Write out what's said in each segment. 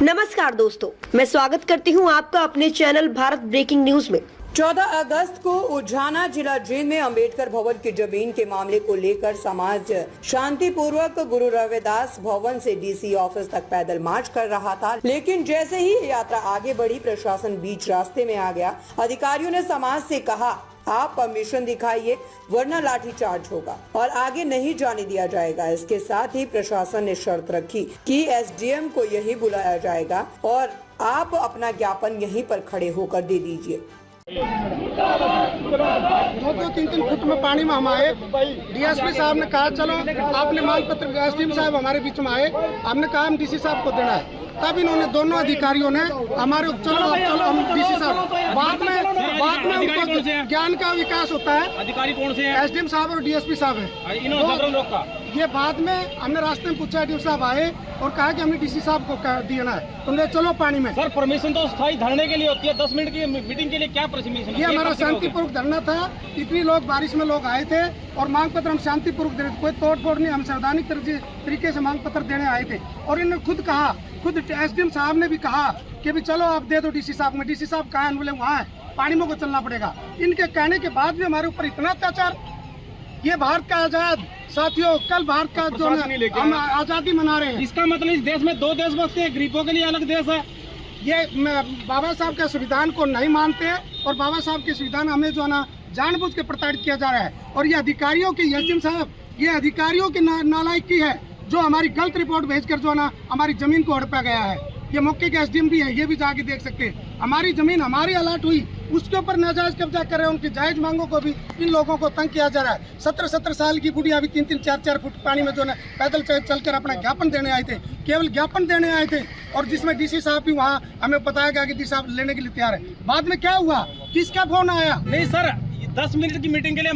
नमस्कार दोस्तों, मैं स्वागत करती हूं आपका अपने चैनल भारत ब्रेकिंग न्यूज में। 14 अगस्त को उझाना जिला जेल में अंबेडकर भवन की जमीन के मामले को लेकर समाज शांतिपूर्वक गुरु रविदास भवन से डीसी ऑफिस तक पैदल मार्च कर रहा था, लेकिन जैसे ही यात्रा आगे बढ़ी, प्रशासन बीच रास्ते में आ गया। अधिकारियों ने समाज से कहा, आप परमिशन दिखाइए वरना लाठीचार्ज होगा और आगे नहीं जाने दिया जाएगा। इसके साथ ही प्रशासन ने शर्त रखी कि एसडीएम को यही बुलाया जाएगा और आप अपना ज्ञापन यहीं पर खड़े होकर दे दीजिए। 2-3 फुट में पानी में हम आए। डीएसपी साहब ने कहा चलो, आपने मांग पत्र, एसडीएम साहब हमारे बीच में आए, हमने कहा हम डीसी साहब को देना है। तब इन्होंने दोनों अधिकारियों ने हमारे चलो हम डीसी साहब, बाद में उनको ज्ञान का विकास होता है। अधिकारी कौन से हैं? एसडीएम साहब और डीएसपी साहब है। ये बाद में हमने रास्ते में पूछा, डीएसपी साहब आए और कहा कि हमने डीसी साहब को देना है, तुमने चलो पानी में। सर, परमिशन तो स्थायी धरने के लिए होती है, 10 मिनट की मीटिंग के लिए क्या परमिशन? ये हमारा शांतिपूर्वक धरना था। इतनी लोग बारिश में लोग आए थे और मांग पत्र हम शांतिपूर्वक दे रहे थे, कोई तोड़ फोड़ नहीं, हम संवैधानिक तरीके से मांग पत्र देने आए थे। और इन्होंने खुद एसडीएम साहब ने भी कहा कि भी चलो आप दे दो डीसी साहब में। डीसी साहब कहाँ? बोले वहाँ है, पानी में को चलना पड़ेगा। इनके कहने के बाद भी हमारे ऊपर इतना अत्याचार। ये भारत का आजाद साथियों, कल भारत का जो हम आजादी मना रहे हैं। इसका मतलब इस देश में 2 देश बसते हैं, गरीबों के लिए अलग देश है। ये बाबा साहब के संविधान को नहीं मानते और बाबा साहब के संविधान हमें जो है ना जानबूझ के प्रताड़ित किया जा रहा है। और ये अधिकारियों की, एसडीएम साहब, ये अधिकारियों की नालायकी है जो हमारी गलत रिपोर्ट भेजकर जो है ना हमारी जमीन को हड़पा गया है। ये मौके के एसडीएम भी है, ये भी जाके देख सकते हैं। हमारी जमीन हमारी अलाट हुई, उसके ऊपर नाजायज कब्जा कर रहे हैं। उनकी जायज मांगों को भी इन लोगों को तंग किया जा रहा है। 17 साल की बुढ़िया भी 3-3, 4-4 फुट पानी में जो है पैदल चलकर अपना ज्ञापन देने आए थे, केवल ज्ञापन देने आए थे। और जिसमें डीसी साहब भी वहाँ हमें बताया गया कि डीसी साहब लेने के लिए तैयार है। बाद में क्या हुआ, किसका फोन आया? नहीं सर, 10 मिनट की मीटिंग के लिए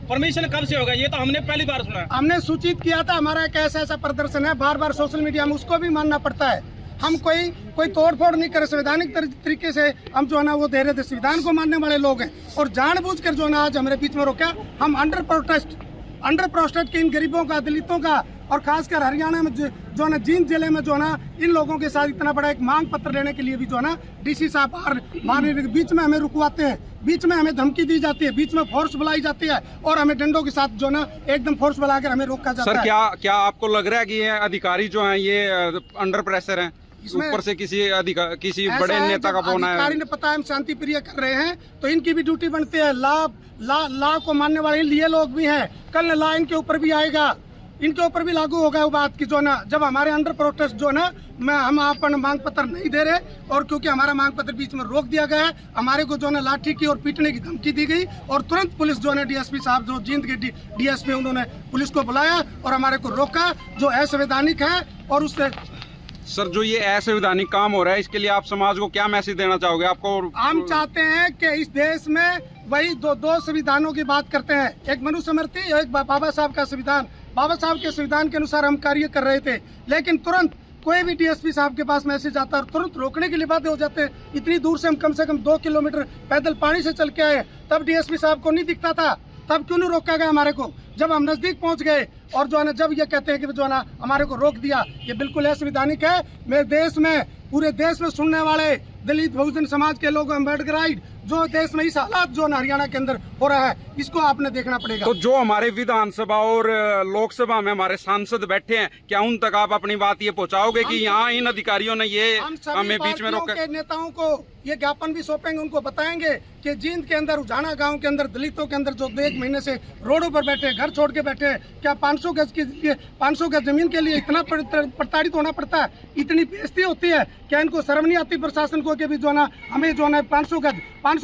परमिशन कब से होगा? ये तो हमने पहली बार सुना। हमने सूचित किया था, हमारा एक ऐसा प्रदर्शन है, बार सोशल मीडिया में, उसको भी मानना पड़ता है। हम कोई तोड़ फोड़ नहीं करे, संवैधानिक तरीके से हम जो है ना वो दे रहे थे। संविधान को मानने वाले लोग हैं और जानबूझकर जो है ना आज हमारे बीच में रोका। हम अंडर प्रोटेस्ट के इन गरीबों का, दलितों का और खासकर हरियाणा में जो है ना जींद जिले में जो है ना इन लोगों के साथ इतना बड़ा एक मांग पत्र लेने के लिए भी जो है ना डीसी साहब बाहर बीच में हमें रुकवाते हैं, बीच में हमें धमकी दी जाती है, बीच में फोर्स बुलाई जाती है और हमें डंडों के साथ जो है ना एकदम फोर्स बुलाकर हमें रोका जाता है। सर, क्या आपको लग रहा है कि ये अधिकारी जो हैं ये अंडर प्रेशर हैं? ऊपर से किसी बड़े नेता का फोन आया? अधिकारी ने पता है हम शांति प्रिय कर रहे हैं तो इनकी भी ड्यूटी बनती है। ला को मानने वाले ये लोग भी हैं, कल ला इनके ऊपर भी आएगा, इनके ऊपर भी लागू होगा वो बात की जो ना जब हमारे अंडर प्रोटेस्ट जो ना हम अपन मांग पत्र नहीं दे रहे और क्योंकि हमारा मांग पत्र बीच में रोक दिया गया है, हमारे को जो है लाठी की और पीटने की धमकी दी गई और तुरंत पुलिस जो है डीएसपी साहब जो जींद के डीएसपी उन्होंने पुलिस को बुलाया और हमारे को रोका, जो असंवैधानिक है। और उससे सर, जो ये असंवैधानिक काम हो रहा है, इसके लिए आप समाज को क्या मैसेज देना चाहोगे? हम चाहते हैं कि इस देश में वही दो संविधानों की बात करते हैं, एक मनुस्मृति और एक बाबा साहब का संविधान। बाबा साहब के संविधान के अनुसार हम कार्य कर रहे थे, लेकिन तुरंत कोई भी डीएसपी साहब के पास मैसेज आता है और तुरंत रोकने के लिए बातें हो जाते हैं। इतनी दूर से हम कम 2 किलोमीटर पैदल पानी से चल के आए, तब डीएसपी साहब को नहीं दिखता था, तब क्यों नहीं रोका गया हमारे को? जब हम नजदीक पहुंच गए और जो है ना जब ये कहते हैं कि जो है ना हमारे को रोक दिया, ये बिल्कुल असंवैधानिक है। मेरे देश में, पूरे देश में सुनने वाले दलित बहुजन समाज के लोग, अम्बेडकराइट जो देश में इस हालात जो हरियाणा के अंदर हो रहा है, इसको आपने देखना पड़ेगा। तो जो हमारे विधानसभा और लोकसभा में हमारे सांसद बैठे हैं, क्या उन तक आप अपनी बात ये पहुंचाओगे कि यहाँ इन अधिकारियों ने ये हमें बीच में रोका? नेताओं को ये ज्ञापन भी सौंपेंगे, उनको बताएंगे कि जींद के अंदर, उझाना गांव के अंदर दलितों के अंदर जो 1 महीने से रोडों पर बैठे, घर छोड़ के बैठे, क्या 500 गज जमीन के लिए इतना प्रताड़ित होना पड़ता है? इतनी बेइज्जती होती है? क्या इनको शर्म नहीं आती प्रशासन को कि भी जो ना हमें जो ना 500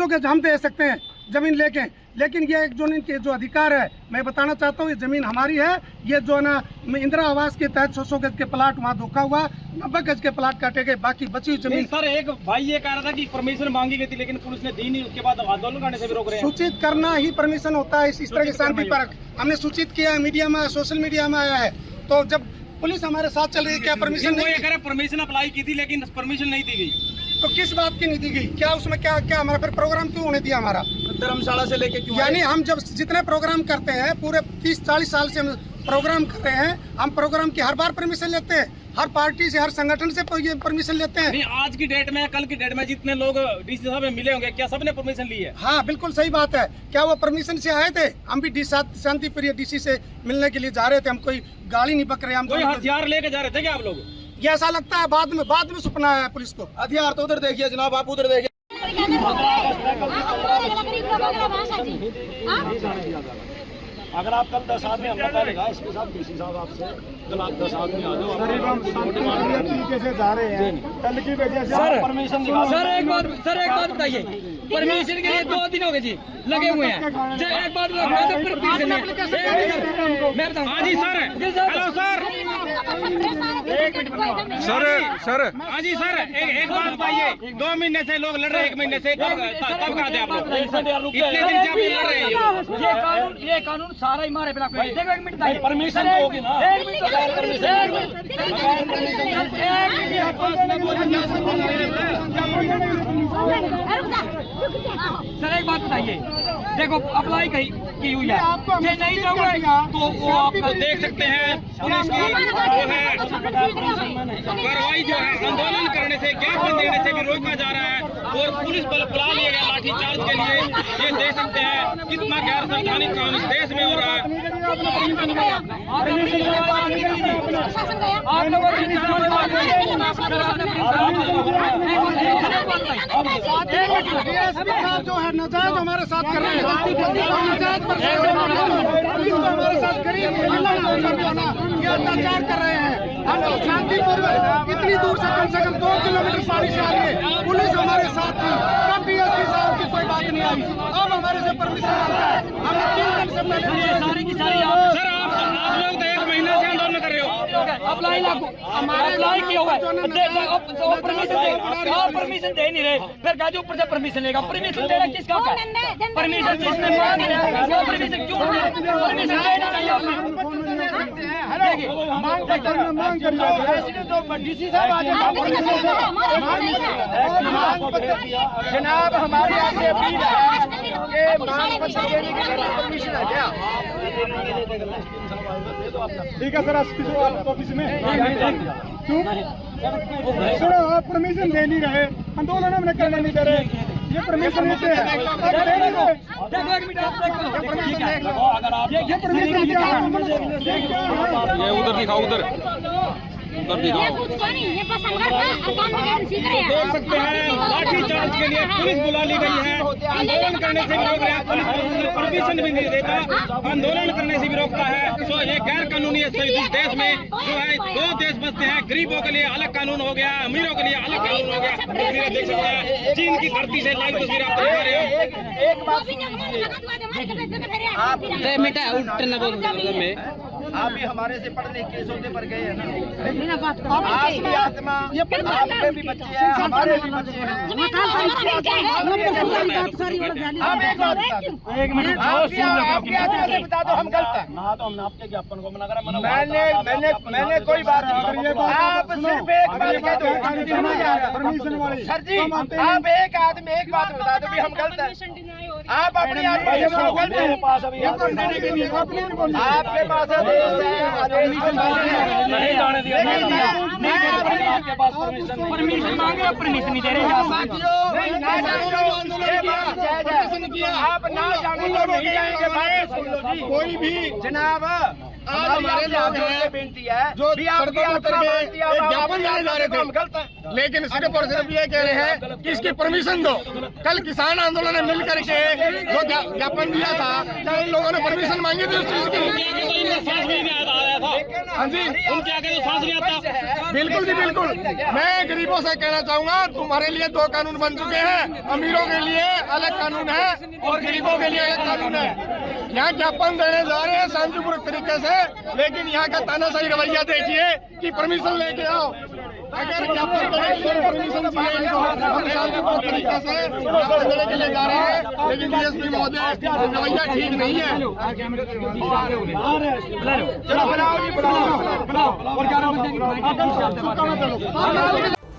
गज हम दे सकते हैं जमीन लेके? लेकिन ये एक जो इनके जो अधिकार है, मैं बताना चाहता हूँ ये जमीन हमारी है। ये जो ना इंदिरा आवास के तहत 100 गज के प्लाट वहाँ धोखा हुआ, 90 गज के प्लाट काटे गए, बाकी बची हुई जमीन। सर, एक भाई ये कह रहा था कि परमिशन मांगी गई थी लेकिन पुलिस ने दी नहीं, उसके बाद आंदोलन करने से भी रोक रहे हैं। सूचित करना ही परमिशन होता है इस तरह के शांति पार्क। हमने सूचित किया है, मीडिया में, सोशल मीडिया में आया है, तो जब पुलिस हमारे साथ चल रही है, क्या परमिशन नहीं? वो ये परमिशन अप्लाई की थी लेकिन परमिशन नहीं दी गई। तो किस बात की नहीं दी गई? क्या उसमें क्या हमारा फिर प्रोग्राम क्यों होने दिया? हमारा धर्मशाला से लेके क्यों? यानी हम जब जितने प्रोग्राम करते हैं, पूरे 30-40 साल से हम प्रोग्राम कर रहे हैं, हम प्रोग्राम की हर बार परमिशन लेते हैं, हर पार्टी से, हर संगठन से ये परमिशन लेते हैं। नहीं, आज की डेट में, कल की डेट में जितने लोग डीसी साहब में मिले होंगे, क्या सबने परमिशन ली है? हाँ, बिल्कुल सही बात है। क्या वो परमिशन से आए थे? हम भी शांति प्रिय डीसी से मिलने के लिए जा रहे थे। हम कोई गाड़ी नहीं पकड़ रहे, हम कोई हथियार लेके जा रहे थे क्या आप लोग? ये ऐसा लगता है बाद में सपना है पुलिस को। हथियार तो उधर देखिए जनाब, आप उधर देखिए। अगर आप कल 10 आदमी हमने कहेगा इसके साथ डीसी साहब आपसे कल आप 10 आदमी आ जाओ। तरीके से जा रहे हैं, कल की वजह से परमिशन सर एक बात बताइए, परमिशन के लिए 2 दिन हो गए जी लगे हुए हैं। एक बात मैं बताऊँ। हाँ जी सर, हेलो सर, सर हाँ जी सर, एक बात बताइए, 2 महीने से लोग लड़ रहे हैं, 1 महीने से कब कहा थे आप लोग? इतने दिन से आप लड़ रहे हैं। ये कानून सारा ही हमारे ब्लॉक में। देखो एक मिनट, परमिशन तो होगी ना। सर एक बात बताइए, देखो अप्लाई की हुई है, ये नहीं जाऊंगा तो वो आप देख सकते हैं पुलिस की जो है कार्रवाई जो है आंदोलन करने से, ज्ञापन देने से भी रोका जा रहा है और पुलिस बल बुला लिया गया लाठी चार्ज के लिए। ये देख सकते हैं कितना गैर संवैधानिक काम इस देश में हो रहा है। जो है नाजायज हमारे साथ कर रहे हैं, नाजायज हमारे साथ गरीब ये अत्याचार कर रहे हैं। हम तो शांतिपूर्वक इतनी दूर से कम 2 किलोमीटर पानी से आ रही है, पुलिस हमारे साथ थी, तब DSP साहब की कोई बात नहीं आई। अब हमारे से परमिशन मांगता है, हमने 3 दिन से पहले सारी की सारी सर आप लोग तो 1 महीने से आंदोलन कर रहे हो। अप्लाई किया हुआ है, परमिशन दे नहीं रहे, फिर कहा जो ऊपर से परमिशन लेगा। परमिशन देना किसका है? परमिशन जिसने मांग रहे हैं वो परमिशन क्यों नहीं? परमिशन देना चाहिए। मांग करिए, डीसी साहब आ जाए। जनाब हमारे यहाँ से अपील है कि मांग पत्र देने के लिए परमिशन है क्या? ठीक है सर, ऑफिस में क्यों सर आप परमिशन दे नहीं रहे, आंदोलन हमने करने नहीं दे रहे, ये परमिशन नहीं है। ये परमिशन क्या है? ये उधर दिखाओ, उधर दिखाओ। देख सकते हैं लाठी चार्ज के लिए पुलिस बुला ली गई है। आंदोलन करने से भी रोक रहे हैं, पुलिस परमिशन भी नहीं देता, आंदोलन करने से भी रोकता है। तो ये गैर कानूनी है। इस देश में जो है 2 देश बसते हैं, गरीबों के लिए अलग कानून हो गया, अमीरों के लिए अलग कानून हो गया। तस्वीरें देख सकते हैं, चीन की धरती से लाइव तस्वीर आप दिखा रहे हो। आप भी हमारे से पढ़ लिख के सौदे पर गए हैं ना। आपकी आत्मा, आपके भी बच्चे हैं, हमारे भी बच्चे हैं। आप एक बात बता दो, आपकी आत्मा से बता दो हम गलत हैं। ना तो हमने आपके ज्ञापन को मना करा। मैंने कोई बात नहीं। आप सिर्फ एक बात कह दो सर जी, आप एक आदमी एक बात बता दो भी हम गलत हैं। आप अपनी आत्मा से गलत हैं। आपके पास नहीं जाने दिया, आपके पास परमिशन मांगे, परमिशन नहीं दे रहे। आप ना जाने तो नहीं आएंगे। कोई भी जनाब आज हमारे लोग बेनती है जो भी आपकी ज्ञापन जाने जा रहे थे, हम गलत हैं। लेकिन सिर्फ और सिर्फ ये कह रहे हैं कि इसकी परमिशन दो। कल किसान आंदोलन ने मिल करके जो ज्ञापन दिया था, क्या इन लोगों ने परमिशन मांगी थी उस चीज की? हाँ जी, उनके आगे तो सांस नहीं आता। बिल्कुल जी बिल्कुल। मैं गरीबों से कहना चाहूंगा, तुम्हारे लिए 2 कानून बन चुके हैं, अमीरों के लिए अलग कानून है और गरीबों के लिए अलग कानून है। यहाँ ज्ञापन देने जा रहे हैं शांतिपूर्वक तरीके से, लेकिन यहाँ का तानाशाही रवैया देखिए कि परमिशन लेके आओ। अगर ज्ञापन देने के लिए परमिशन चाहिए इनको, हम शांतिपूर्वक तरीके से ज्ञापन देने के लिए जा रहे हैं, लेकिन DSP महोदय रवैया ठीक नहीं है। चलो बनाओ जी, बनाओ।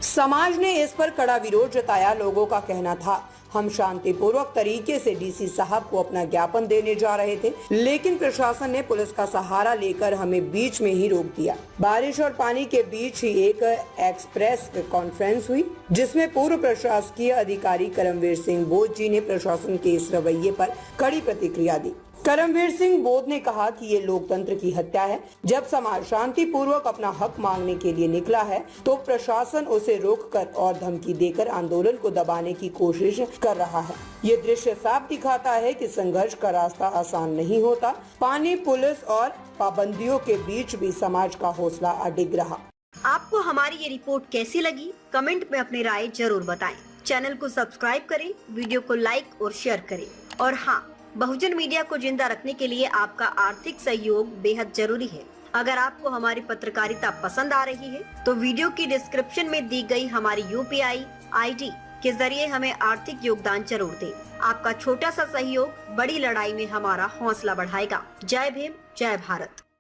समाज ने इस पर कड़ा विरोध जताया। लोगों का कहना था, हम शांतिपूर्वक तरीके से डीसी साहब को अपना ज्ञापन देने जा रहे थे, लेकिन प्रशासन ने पुलिस का सहारा लेकर हमें बीच में ही रोक दिया। बारिश और पानी के बीच ही एक एक्सप्रेस कॉन्फ्रेंस हुई, जिसमें पूर्व प्रशासकीय अधिकारी करमवीर सिंह बोध जी ने प्रशासन के इस रवैये पर कड़ी प्रतिक्रिया दी। करमवीर सिंह बोध ने कहा कि ये लोकतंत्र की हत्या है। जब समाज शांतिपूर्वक अपना हक मांगने के लिए निकला है तो प्रशासन उसे रोककर और धमकी देकर आंदोलन को दबाने की कोशिश कर रहा है। ये दृश्य साफ दिखाता है कि संघर्ष का रास्ता आसान नहीं होता। पानी, पुलिस और पाबंदियों के बीच भी समाज का हौसला अडिग रहा। आपको हमारी ये रिपोर्ट कैसी लगी? कमेंट में अपनी राय जरूर बताएं। चैनल को सब्सक्राइब करें, वीडियो को लाइक और शेयर करें। और हाँ, बहुजन मीडिया को जिंदा रखने के लिए आपका आर्थिक सहयोग बेहद जरूरी है। अगर आपको हमारी पत्रकारिता पसंद आ रही है तो वीडियो की डिस्क्रिप्शन में दी गई हमारी UPI ID के जरिए हमें आर्थिक योगदान जरूर दें। आपका छोटा सा सहयोग बड़ी लड़ाई में हमारा हौसला बढ़ाएगा। जय भीम, जय भारत।